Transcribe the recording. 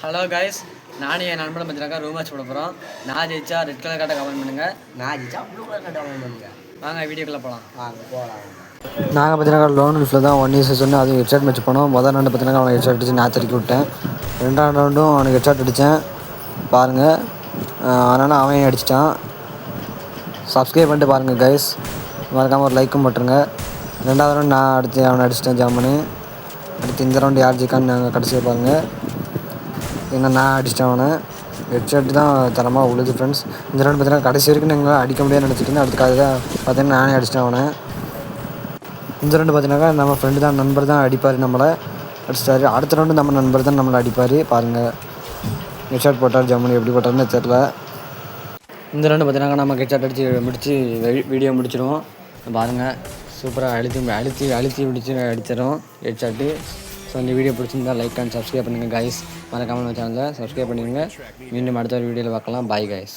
Hello guys, நானும் என் நண்பனை பற்றினாக்கா room match போட போகிறோம். நான் ஜெயிச்சா ரெட் கலர் கார்டை கமெண்ட் பண்ணுங்கள். நான் ஜெயிச்சா ப்ளூ கலர் கார்டை கமெண்ட் பண்ணுங்கள். வாங்க வீடியோக்குள்ளே போகலாம். நாங்கள் பார்த்தீங்கன்னா லோன் லிஃப்ட்டில் தான் 1 இயர்ஸ் சொன்னால் அதுவும் ஹெட்ஷாட் மேட்ச் போனோம். முதல் ரவுண்டு பார்த்தீங்கன்னா அவனை ஹெட்ஷாட் அடிச்சு நான் தெறிக்கி விட்டேன். 2ஆம் ரவுண்டும் அவனுக்கு ஹெட்ஷாட் அடித்தேன் பாருங்கள். அதனால் அவன் அடிச்சிட்டான். சப்ஸ்கிரைப் பண்ணிட்டு பாருங்கள் கைஸ், மறக்காமல் ஒரு லைக்கும் போட்டுருங்க. 2ஆவது ரவுண்ட் நான் அவனை அடிச்சிட்டேன் ஜாமனு. அடுத்து இந்த ரவுண்டு யார் ஜெயிக்கான்னு நாங்கள் கடைசியாக பாருங்கள். ஏன்னா நான் அடிச்சிட்டேன் அவனை. ஹெட்ஷாட் தான் தரமாக உழுது ஃப்ரெண்ட்ஸ். இந்த ரவுண்டு பார்த்தீங்கன்னா கடைசி வரைக்கும் நாங்கள் அடிக்க முடியாதுன்னு நினச்சிட்டு இருந்தேன். அதுக்காக தான் பார்த்தீங்கன்னா நானே அடிச்சிட்டேன் அவனை. இந்த ரவுண்டு பார்த்தீங்கன்னாக்கா நம்ம ஃப்ரெண்டு தான், நண்பர் தான் அடிப்பார், நம்மளை அடிச்சிட்டாரு. அடுத்த ரவுண்டு நம்ம நண்பர் தான் நம்மளை அடிப்பார். பாருங்கள் ஹெட்ஷாட் போட்டார் ஜம்முனு, எப்படி போட்டார்னு தெரில. இந்த ரவுண்டு பார்த்தீங்கன்னா நம்ம ஹெட்ஷாட் அடித்து முடித்து வீடியோ முடிச்சிடுவோம். பாருங்கள் சூப்பராக அழுத்தி பிடிச்சி அடிச்சிடும் ஹெட்ஷாட்டு. ஸோ இந்த வீடியோ பிடிச்சிருந்தா லைக் அண்ட் சப்ஸ்கிரைப் பண்ணுங்கள் கைஸ். மறக்காமல் நம்ம சேனலில் சப்ஸ்கிரைப் பண்ணிடுங்க. மீண்டும் அடுத்த ஒரு வீடியோவில் பார்க்கலாம். Bye guys.